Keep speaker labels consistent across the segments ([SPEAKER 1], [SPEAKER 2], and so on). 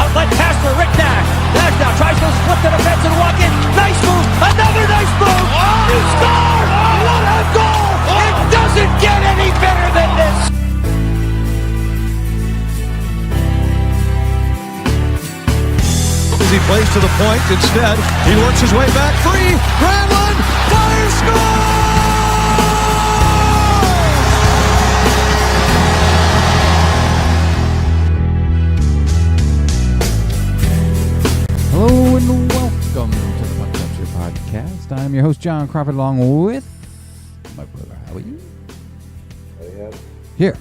[SPEAKER 1] Outlet pass for Rick Nash. Nash now tries to slip to the fence and walk in. Nice move. Another nice move. He scored. What a goal. It doesn't get any better than this.
[SPEAKER 2] As he plays to the point, instead, he works his way back free. Granlund fires, score!
[SPEAKER 3] Hello and welcome to the Puck Culture Podcast. I'm your host, John Crawford, along with my brother Howie. Here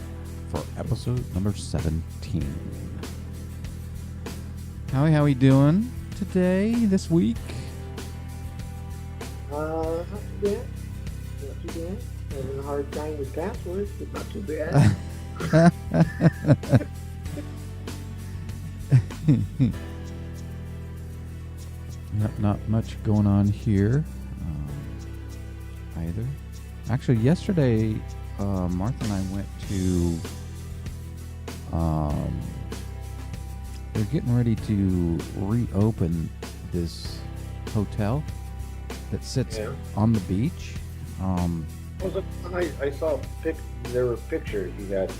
[SPEAKER 3] for episode number 17. Howie, how we doing today, this week?
[SPEAKER 4] Not too bad. Not too bad. Having a hard time with passwords, but not too bad.
[SPEAKER 3] Not much going on here either. Actually, yesterday, Martha and I went to. They're getting ready to reopen this hotel that sits on the beach.
[SPEAKER 4] I saw there were pictures you got.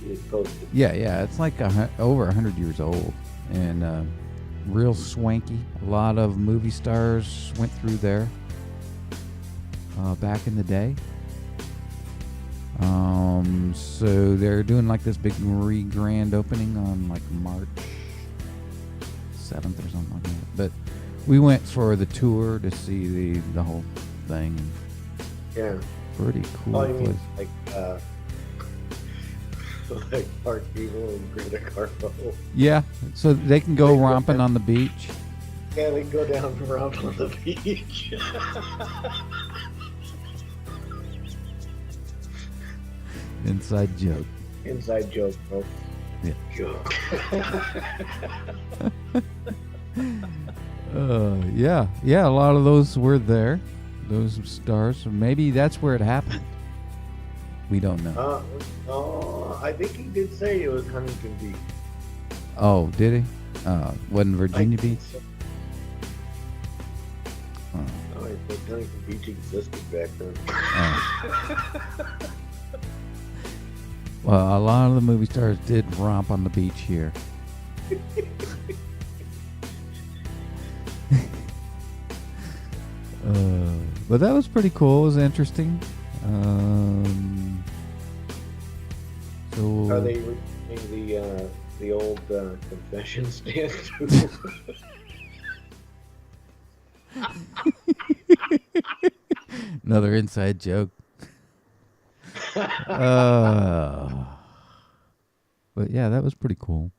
[SPEAKER 4] She had posted.
[SPEAKER 3] Yeah. It's like over 100 years old and real swanky. A lot of movie stars went through there back in the day. So they're doing like this big grand opening on like March 7th or something like that. But we went for the tour to see the whole thing.
[SPEAKER 4] Yeah.
[SPEAKER 3] Pretty cool
[SPEAKER 4] Oh, you
[SPEAKER 3] place.
[SPEAKER 4] mean like Park Eagle and Greta Garbo?
[SPEAKER 3] Yeah, so they can go romping on the beach.
[SPEAKER 4] Yeah, they go down and romp on the beach.
[SPEAKER 3] Inside joke.
[SPEAKER 4] Inside joke, folks.
[SPEAKER 3] Yeah.
[SPEAKER 4] Joke.
[SPEAKER 3] Yeah, a lot of those were there. Those stars. So maybe that's where it happened. We don't know.
[SPEAKER 4] I think he did say it was Huntington Beach.
[SPEAKER 3] Oh, did he? Wasn't Virginia Beach?
[SPEAKER 4] So. I thought Huntington Beach existed back then.
[SPEAKER 3] Well, a lot of the movie stars did romp on the beach here. But that was pretty cool. It was interesting. So
[SPEAKER 4] are they redoing the old confession stand too?
[SPEAKER 3] Another inside joke. But yeah, that was pretty cool.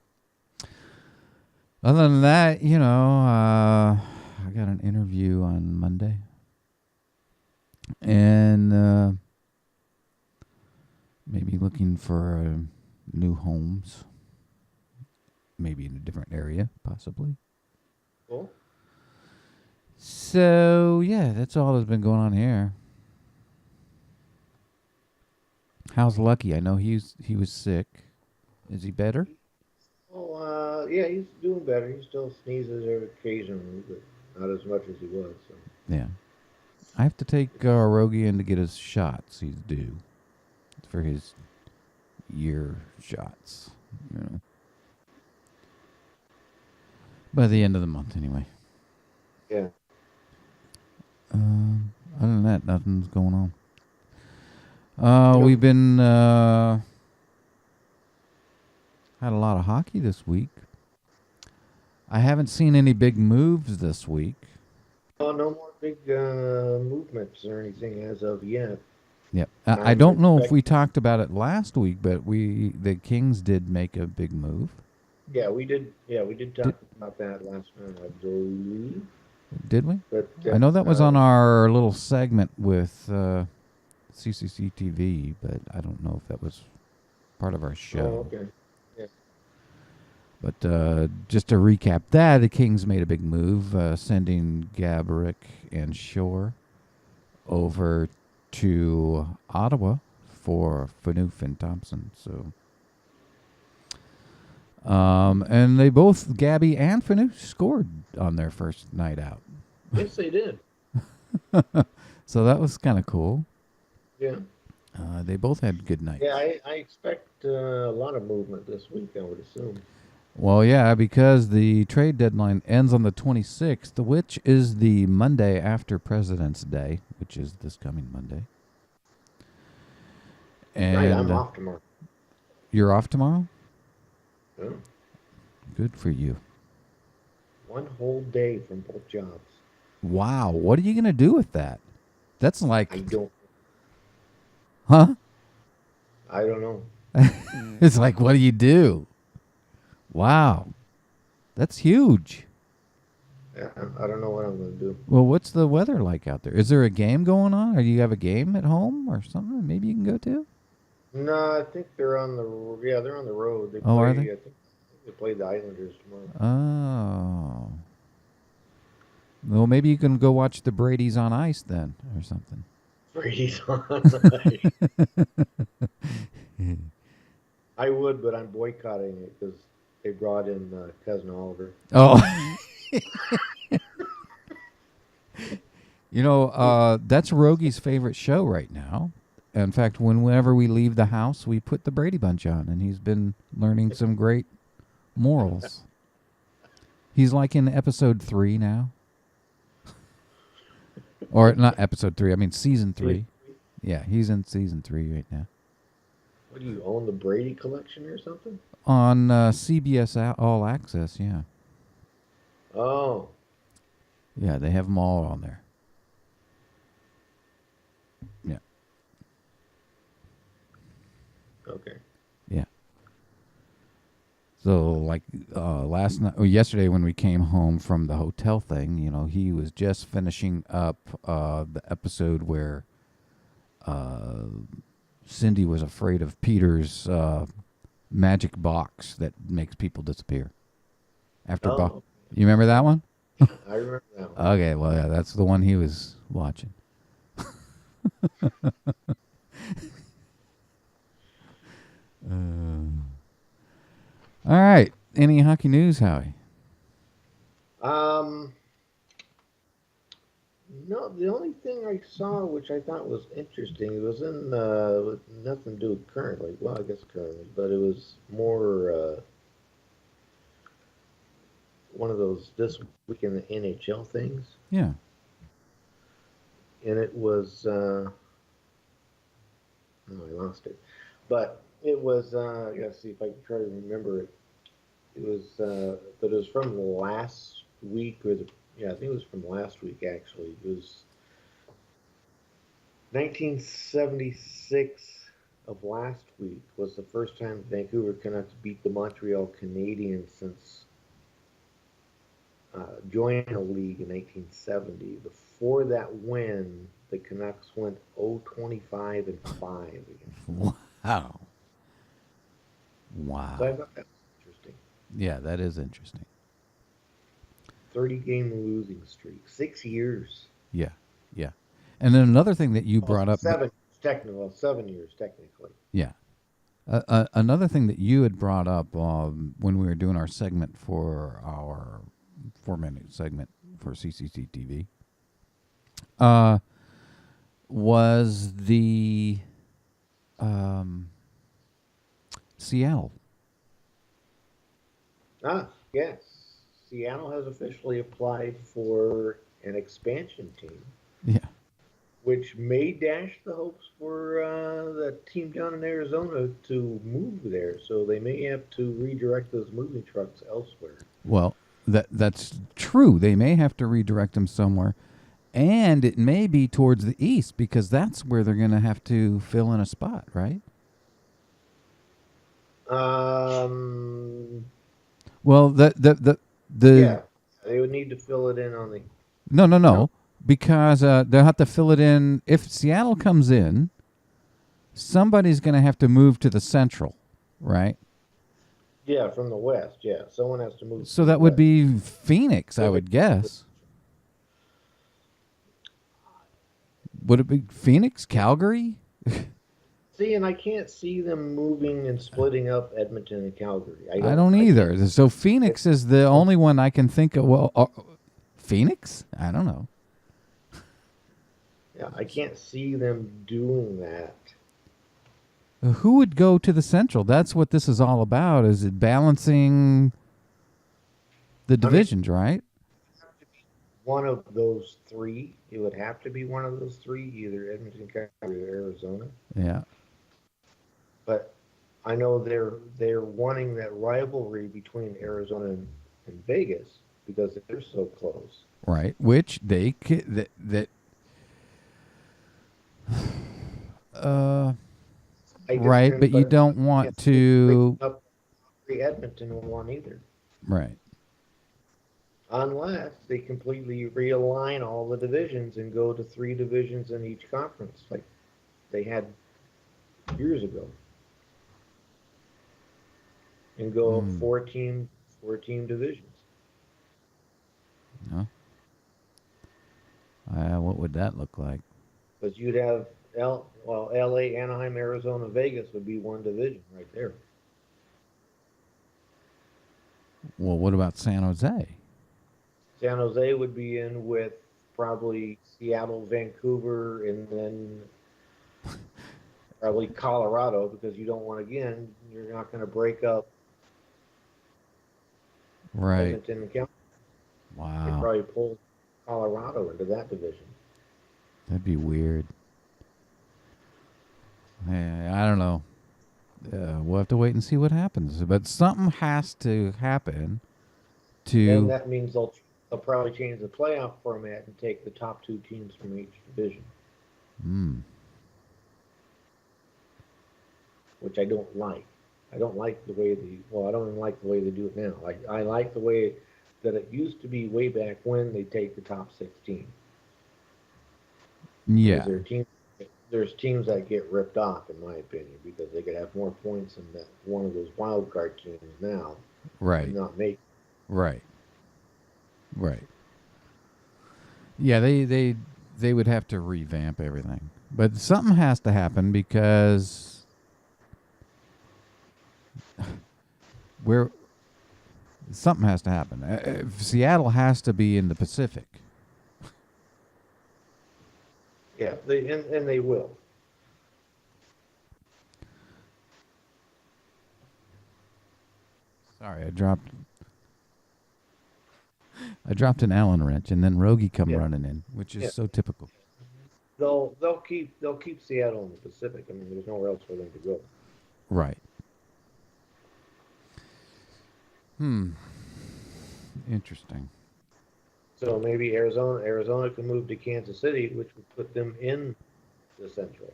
[SPEAKER 3] Other than that, I got an interview on Monday. And maybe looking for new homes. Maybe in a different area, possibly.
[SPEAKER 4] Cool.
[SPEAKER 3] So, yeah, that's all that's been going on here. How's Lucky? I know he was sick. Is he better?
[SPEAKER 4] Oh, yeah, he's doing better. He still sneezes occasionally, but not as much as he was. So.
[SPEAKER 3] Yeah. I have to take Rogie in to get his shots. He's due for his year shots. By the end of the month, anyway.
[SPEAKER 4] Yeah.
[SPEAKER 3] that, nothing's going on. We've been had a lot of hockey this week. I haven't seen any big moves this week.
[SPEAKER 4] Oh, no more big movements or anything as of yet.
[SPEAKER 3] Yep. I don't know if we talked about it last week, but the Kings did make a big move.
[SPEAKER 4] Yeah, we did. Yeah, we did talk about that last night, I believe.
[SPEAKER 3] Did we?
[SPEAKER 4] But
[SPEAKER 3] I know that was on our little segment with CCCTV, but I don't know if that was part of our show.
[SPEAKER 4] Oh, okay. Yeah.
[SPEAKER 3] But just to recap that, the Kings made a big move, sending Gaborik and Shore over to Ottawa for Phaneuf and Thompson. So, and they both, Gabby and Phaneuf, scored on their first night out.
[SPEAKER 4] Yes, they did.
[SPEAKER 3] So that was kind of cool.
[SPEAKER 4] Yeah.
[SPEAKER 3] They both had good nights.
[SPEAKER 4] Yeah, I expect a lot of movement this week, I would assume.
[SPEAKER 3] Well, yeah, because the trade deadline ends on the 26th, which is the Monday after President's Day, which is this coming Monday. And
[SPEAKER 4] Right, I'm off tomorrow.
[SPEAKER 3] You're off tomorrow?
[SPEAKER 4] Yeah.
[SPEAKER 3] Good for you.
[SPEAKER 4] One whole day from both jobs.
[SPEAKER 3] Wow, what are you going to do with that? That's like...
[SPEAKER 4] I don't.
[SPEAKER 3] Huh?
[SPEAKER 4] I don't know.
[SPEAKER 3] It's like, what do you do? Wow. That's huge.
[SPEAKER 4] Yeah, I don't know what I'm going to do.
[SPEAKER 3] Well, what's the weather like out there? Is there a game going on? Or do you have a game at home or something maybe you can go to?
[SPEAKER 4] No, I think they're on the they're on the road. They
[SPEAKER 3] Oh,
[SPEAKER 4] play,
[SPEAKER 3] are they?
[SPEAKER 4] I think they play the Islanders tomorrow.
[SPEAKER 3] Oh. Well, maybe you can go watch the Brady's on ice then or something.
[SPEAKER 4] Brady's on the ice. I would, but I'm boycotting it because they brought in Cousin Oliver.
[SPEAKER 3] Oh. That's Rogie's favorite show right now. In fact, whenever we leave the house, we put the Brady Bunch on, and he's been learning some great morals. He's like in episode 3 now. Or not episode 3, I mean season 3. Yeah, he's in season 3 right now.
[SPEAKER 4] What do you own, the Brady collection or something?
[SPEAKER 3] On CBS All Access, yeah.
[SPEAKER 4] Oh.
[SPEAKER 3] Yeah, they have them all on there. Yeah.
[SPEAKER 4] Okay.
[SPEAKER 3] Yeah. So, like last night, or yesterday, when we came home from the hotel thing, he was just finishing up the episode where Cindy was afraid of Peter's magic box that makes people disappear. After you remember that one?
[SPEAKER 4] I remember that one.
[SPEAKER 3] Okay, well, yeah, that's the one he was watching. All right. Any hockey news, Howie?
[SPEAKER 4] No, the only thing I saw, which I thought was interesting, it was in with nothing to do with currently. Well, I guess currently, but it was more one of those this week in the NHL things.
[SPEAKER 3] Yeah.
[SPEAKER 4] And it was I lost it, but it was I gotta see if I can try to remember it. It was but it was from last week, I think it was from last week actually. It was 1976 of last week was the first time the Vancouver Canucks beat the Montreal Canadiens since joining the league in 1970. Before that win, the Canucks went 0-25-5 again.
[SPEAKER 3] Wow. Wow.
[SPEAKER 4] So I thought that was interesting.
[SPEAKER 3] Yeah, that is interesting.
[SPEAKER 4] 30-game losing streak, 6 years.
[SPEAKER 3] Yeah, yeah. And then another thing that you brought up.
[SPEAKER 4] 7 years technically.
[SPEAKER 3] Yeah. Another thing that you had brought up when we were doing our segment for our 4-minute segment for CCTV was the Seattle.
[SPEAKER 4] Yes. Seattle has officially applied for an expansion team.
[SPEAKER 3] Yeah.
[SPEAKER 4] which may dash the hopes for the team down in Arizona to move there. So they may have to redirect those moving trucks elsewhere.
[SPEAKER 3] Well, that's true. They may have to redirect them somewhere, and it may be towards the east because that's where they're going to have to fill in a spot, right? Well,
[SPEAKER 4] Yeah, they would need to fill it in on the.
[SPEAKER 3] no, because they'll have to fill it in if Seattle comes in. Somebody's going to have to move to the central, right?
[SPEAKER 4] Yeah, from the west. Yeah, someone has to move.
[SPEAKER 3] So that would be Phoenix, I would guess. Would it be Phoenix, Calgary?
[SPEAKER 4] See, and I can't see them moving and splitting up Edmonton and Calgary.
[SPEAKER 3] I don't either. So Phoenix is the only one I can think of. Well, Phoenix? I don't know.
[SPEAKER 4] Yeah, I can't see them doing that.
[SPEAKER 3] Who would go to the central? That's what this is all about. Is it balancing the divisions, right?
[SPEAKER 4] One of those three. It would have to be one of those three, either Edmonton, Calgary, or Arizona.
[SPEAKER 3] Yeah.
[SPEAKER 4] But I know they're wanting that rivalry between Arizona and Vegas because they're so close.
[SPEAKER 3] Right. Which they right, but you don't want to
[SPEAKER 4] up Edmonton in one either.
[SPEAKER 3] Right.
[SPEAKER 4] Unless they completely realign all the divisions and go to 3 divisions in each conference, like they had years ago, and go 4-team divisions.
[SPEAKER 3] No. What would that look like?
[SPEAKER 4] Because you'd have L.A., Anaheim, Arizona, Vegas would be one division right there.
[SPEAKER 3] Well, what about San Jose?
[SPEAKER 4] San Jose would be in with probably Seattle, Vancouver, and then probably Colorado, because you don't want, again, you're not going to break up Edmonton and Calgary.
[SPEAKER 3] Wow.
[SPEAKER 4] You'd probably pull Colorado into that division.
[SPEAKER 3] That'd be weird. I don't know. We'll have to wait and see what happens. But something has to happen
[SPEAKER 4] And that means they'll probably change the playoff format and take the top 2 teams from each division. Which I don't like. I don't like the way I don't even like the way they do it now. I like the way that it used to be way back when they take the top 16.
[SPEAKER 3] Yeah.
[SPEAKER 4] There's teams that get ripped off, in my opinion, because they could have more points than that one of those wild card teams now.
[SPEAKER 3] Right.
[SPEAKER 4] And not make.
[SPEAKER 3] Right. Yeah, they would have to revamp everything. But something has to happen because something has to happen. Seattle has to be in the Pacific.
[SPEAKER 4] Yeah, they will.
[SPEAKER 3] Sorry, I dropped an Allen wrench, and then Rogie come running in, which is so typical.
[SPEAKER 4] They'll keep Seattle in the Pacific. I mean, there's nowhere else for them to go.
[SPEAKER 3] Right. Interesting.
[SPEAKER 4] So maybe Arizona can move to Kansas City, which would put them in the Central.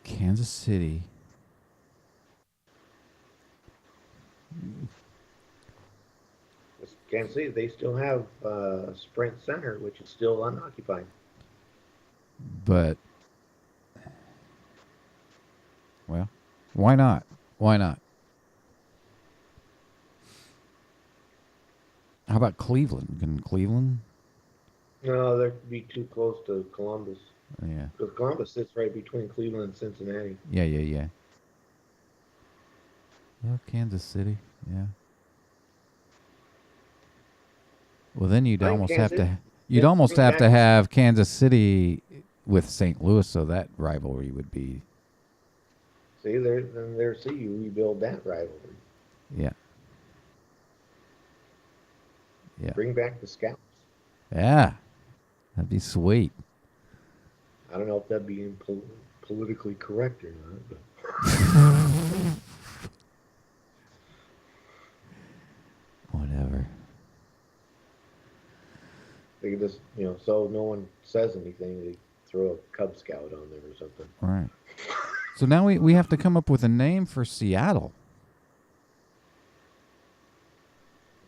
[SPEAKER 3] Kansas City.
[SPEAKER 4] Kansas City, they still have Sprint Center, which is still unoccupied.
[SPEAKER 3] But, well, why not? How about Cleveland? Can Cleveland?
[SPEAKER 4] No, they'd be too close to Columbus.
[SPEAKER 3] Yeah.
[SPEAKER 4] Because Columbus sits right between Cleveland and Cincinnati.
[SPEAKER 3] Yeah. Well, Kansas City, yeah. Well, then you'd almost have to have Kansas City with St. Louis, so that rivalry would be.
[SPEAKER 4] See, you rebuild that rivalry.
[SPEAKER 3] Yeah.
[SPEAKER 4] Bring back the Scouts.
[SPEAKER 3] Yeah. That'd be sweet.
[SPEAKER 4] I don't know if that'd be politically correct or not. But.
[SPEAKER 3] Whatever.
[SPEAKER 4] They could just, so no one says anything, they throw a Cub Scout on there or something.
[SPEAKER 3] All right. So now we have to come up with a name for Seattle.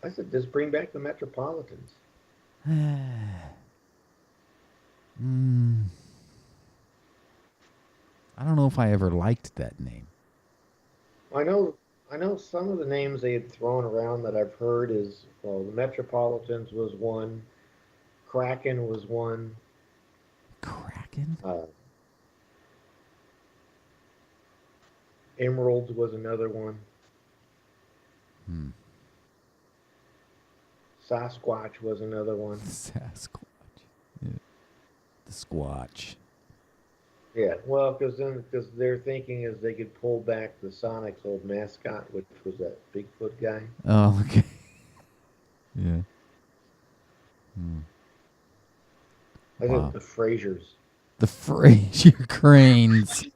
[SPEAKER 4] I said, just bring back the Metropolitans.
[SPEAKER 3] I don't know if I ever liked that name.
[SPEAKER 4] I know some of the names they had thrown around that I've heard is, well, the Metropolitans was one, Kraken was one.
[SPEAKER 3] Kraken?
[SPEAKER 4] Emeralds was another one. Sasquatch was another one.
[SPEAKER 3] Sasquatch. Yeah. The Squatch.
[SPEAKER 4] Yeah, well, because their thinking is they could pull back the Sonics' old mascot, which was that Bigfoot guy.
[SPEAKER 3] Oh, okay. Yeah.
[SPEAKER 4] I think the Frasers.
[SPEAKER 3] The Fraser Cranes.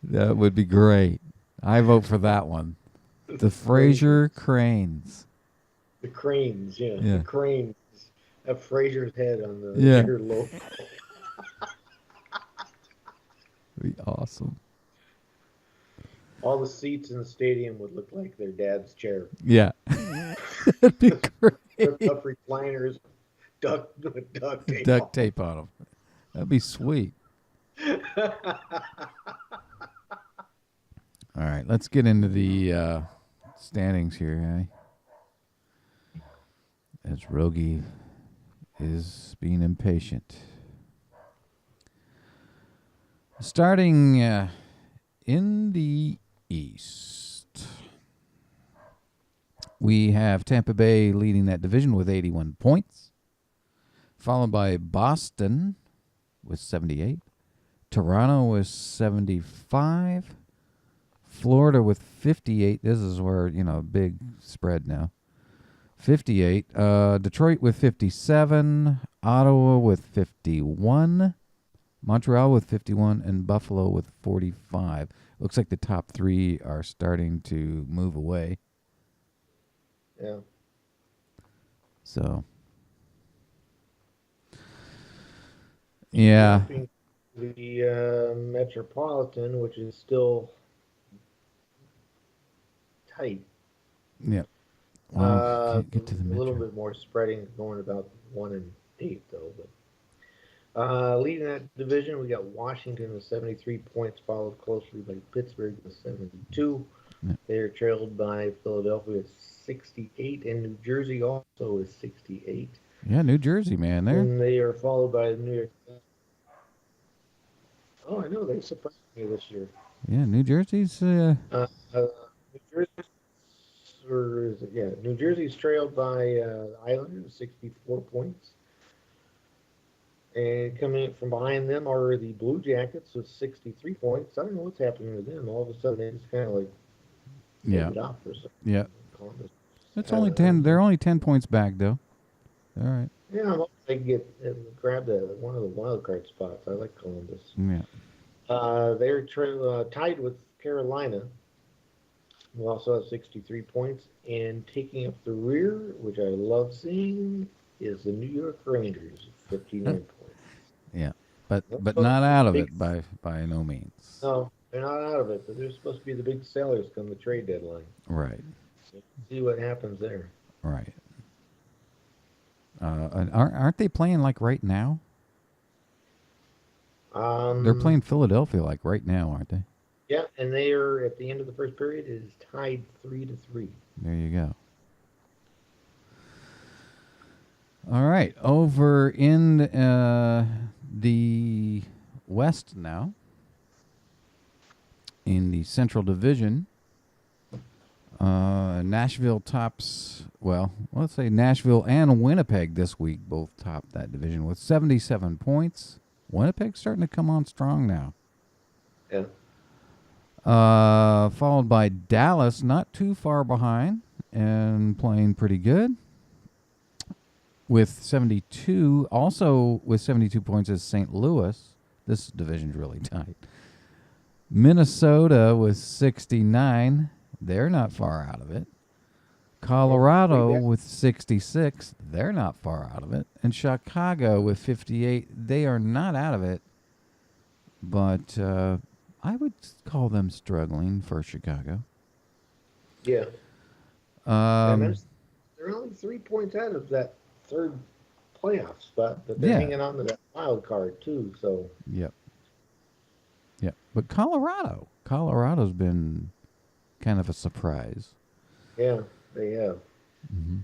[SPEAKER 3] That would be great. I vote for that one. The Fraser Cranes.
[SPEAKER 4] The Cranes, yeah.
[SPEAKER 3] Yeah.
[SPEAKER 4] The Cranes have Fraser's head on the their logo.
[SPEAKER 3] Be awesome.
[SPEAKER 4] All the seats in the stadium would look like their dad's chair.
[SPEAKER 3] Yeah. That'd be great.
[SPEAKER 4] Up recliners, duct tape.
[SPEAKER 3] Duct tape on them. That'd be sweet. All right, let's get into the standings here, as Rogie is being impatient. Starting in the East, we have Tampa Bay leading that division with 81 points, followed by Boston with 78, Toronto with 75, Florida with 58. This is where, big spread now. 58. Detroit with 57. Ottawa with 51. Montreal with 51. And Buffalo with 45. Looks like the top three are starting to move away.
[SPEAKER 4] Yeah.
[SPEAKER 3] So. Yeah.
[SPEAKER 4] The Metropolitan, which is still tight.
[SPEAKER 3] Yeah. Can't get to the
[SPEAKER 4] a little
[SPEAKER 3] Metro.
[SPEAKER 4] bit more spreading, going about 1 and 8 though. But leading that division, we got Washington with 73 points, followed closely by Pittsburgh with 72.
[SPEAKER 3] Yeah.
[SPEAKER 4] They are trailed by Philadelphia with 68, and New Jersey also is 68.
[SPEAKER 3] Yeah, New Jersey, man.
[SPEAKER 4] And they are followed by New York. Oh, I know, they surprised me this year.
[SPEAKER 3] Yeah, New Jersey's.
[SPEAKER 4] New Jersey's trailed by Islanders, 64 points. And coming from behind them are the Blue Jackets with 63 points. I don't know what's happening to them. All of a sudden, they just kind of like it off or something.
[SPEAKER 3] Yeah.
[SPEAKER 4] Columbus.
[SPEAKER 3] It's only 10. They're only 10 points back, though. All right.
[SPEAKER 4] Yeah, I'm hoping they can grab one of the wild card spots. I like Columbus.
[SPEAKER 3] Yeah.
[SPEAKER 4] They're tied with Carolina, who also has 63 points. And taking up the rear, which I love seeing, is the New York Rangers, 59 points.
[SPEAKER 3] Yeah, but not out of it by no means.
[SPEAKER 4] No, they're not out of it, but they're supposed to be the big sellers come the trade deadline.
[SPEAKER 3] Right.
[SPEAKER 4] So see what happens there.
[SPEAKER 3] Right. And aren't they playing like right now? They're playing Philadelphia like right now, aren't they?
[SPEAKER 4] Yeah, and they are at the end of the first period. It is tied 3-3.
[SPEAKER 3] There you go. All right, over in the West now, in the Central Division, Nashville tops, well, let's say Nashville and Winnipeg this week both top that division with 77 points. Winnipeg's starting to come on strong now.
[SPEAKER 4] Yeah.
[SPEAKER 3] Followed by Dallas, not too far behind and playing pretty good. With 72, also with 72 points is St. Louis. This division's really tight. Minnesota with 69. They're not far out of it. Colorado with 66. They're not far out of it. And Chicago with 58. They are not out of it. But I would call them struggling for Chicago.
[SPEAKER 4] Yeah. They're only 3 points out of that third playoff spot, but they're hanging on to that wild card too. So.
[SPEAKER 3] Yep. But Colorado's been kind of a surprise.
[SPEAKER 4] Yeah, they have.
[SPEAKER 3] Mm-hmm.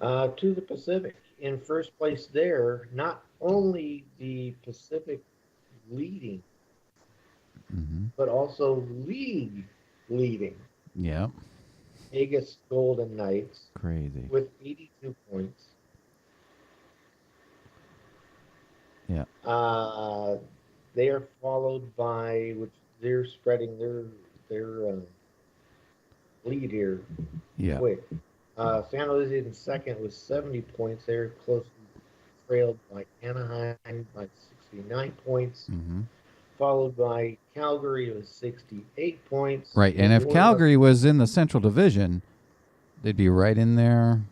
[SPEAKER 4] Yeah. To the Pacific, in first place there, not only the Pacific leading, but also league leading.
[SPEAKER 3] Yeah.
[SPEAKER 4] Vegas Golden Knights.
[SPEAKER 3] Crazy.
[SPEAKER 4] With 82 points.
[SPEAKER 3] Yeah.
[SPEAKER 4] They are followed by, which they're spreading their lead here.
[SPEAKER 3] Yeah.
[SPEAKER 4] Quick. San Jose in second with 70 points. They're closely trailed by Anaheim by 69 points. Followed by Calgary with 68 points.
[SPEAKER 3] Right, and if Calgary was in the Central Division, they'd be right in there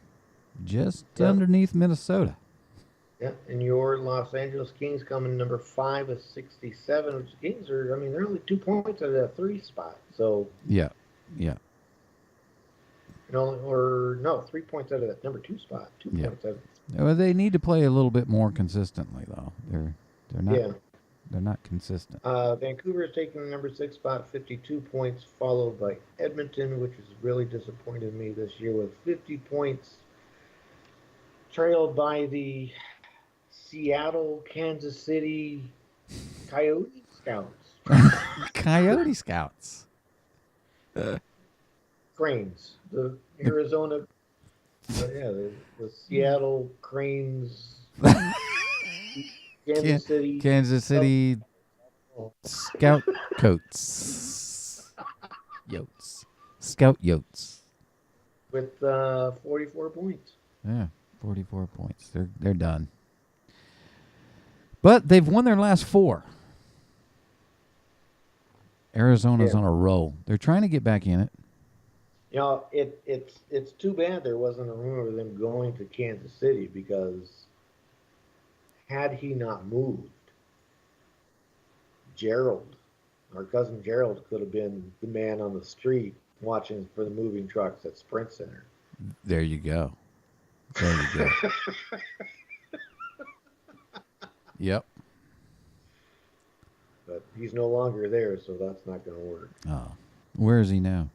[SPEAKER 3] just underneath Minnesota.
[SPEAKER 4] Yeah, and your Los Angeles Kings coming number 5 with 67, which Kings are, they're only 2 points out of that 3 spot. So.
[SPEAKER 3] Yeah.
[SPEAKER 4] 3 points out of that number 2 spot. 2 points out of it.
[SPEAKER 3] Well, they need to play a little bit more consistently, though. They're not.
[SPEAKER 4] Yeah.
[SPEAKER 3] They're not consistent.
[SPEAKER 4] Vancouver is taking the number 6 spot, 52 points, followed by Edmonton, which has really disappointed me this year with 50 points, trailed by the Seattle, Kansas City Coyote Scouts.
[SPEAKER 3] Coyote Scouts.
[SPEAKER 4] Cranes. The Arizona, the Seattle Cranes.
[SPEAKER 3] Kansas City Scout Coats. Yotes. Scout Yotes.
[SPEAKER 4] With 44 points.
[SPEAKER 3] Yeah, 44 points. They're done. But they've won their last 4. Arizona's on a roll. They're trying to get back in it.
[SPEAKER 4] It's too bad there wasn't a rumor of them going to Kansas City, because had he not moved, our cousin Gerald, could have been the man on the street watching for the moving trucks at Sprint Center.
[SPEAKER 3] There you go. Yep.
[SPEAKER 4] But he's no longer there, so that's not going to work.
[SPEAKER 3] Oh. Where is he now?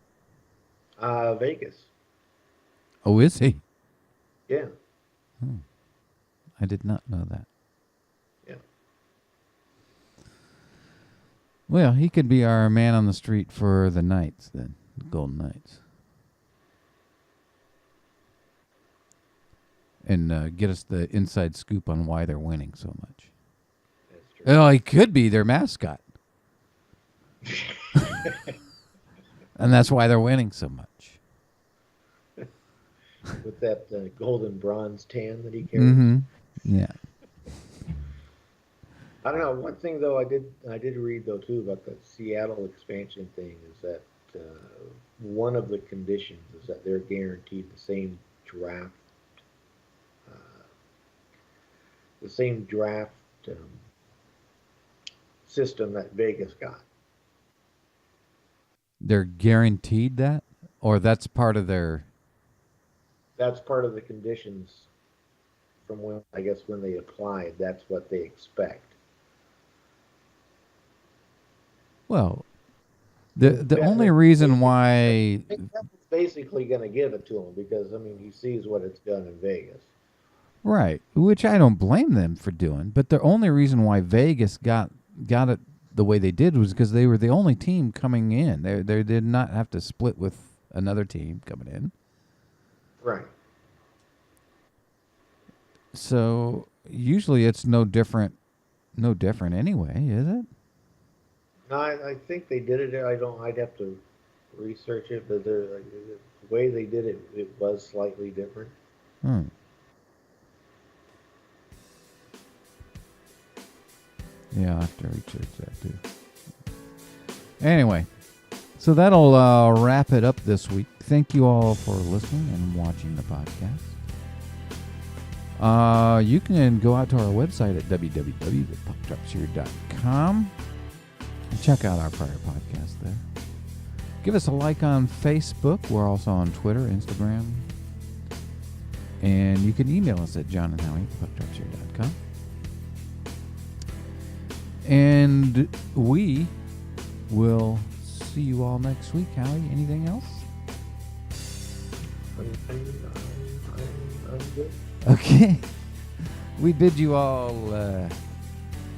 [SPEAKER 4] Vegas.
[SPEAKER 3] Oh, is he?
[SPEAKER 4] Yeah.
[SPEAKER 3] I did not know that.
[SPEAKER 4] Yeah.
[SPEAKER 3] Well, he could be our man on the street for the Knights then, the Golden Knights. And get us the inside scoop on why they're winning so much.
[SPEAKER 4] That's true.
[SPEAKER 3] Oh, he could be their mascot. And that's why they're winning so much.
[SPEAKER 4] With that golden bronze tan that he carries.
[SPEAKER 3] Yeah.
[SPEAKER 4] I don't know. One thing though, I did read though too about the Seattle expansion thing is that one of the conditions is that they're guaranteed the same draft system that Vegas got.
[SPEAKER 3] They're guaranteed that, or that's part of their.
[SPEAKER 4] That's part of the conditions from when they applied. That's what they expect.
[SPEAKER 3] Well, the only reason why
[SPEAKER 4] That's basically going to give it to him because he sees what it's done in Vegas.
[SPEAKER 3] Right, which I don't blame them for doing, but the only reason why Vegas got it the way they did was because they were the only team coming in. They did not have to split with another team coming in.
[SPEAKER 4] Right.
[SPEAKER 3] So usually it's no different no different anyway, is it?
[SPEAKER 4] No, I think they did it. I'd have to research it, but the way they did it, it was slightly different.
[SPEAKER 3] Hmm. Yeah, I'll have to research that too. Anyway, so that'll wrap it up this week. Thank you all for listening and watching the podcast. You can go out to our website at www.puckdropcheer.com and check out our prior podcast there. Give us a like on Facebook. We're also on Twitter, Instagram. And you can email us at jonandhowie@puckdropcheer.com. And we will see you all next week. Howie, anything else?
[SPEAKER 4] I'm good.
[SPEAKER 3] Okay. We bid you all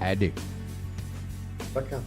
[SPEAKER 3] adieu.
[SPEAKER 4] Bye.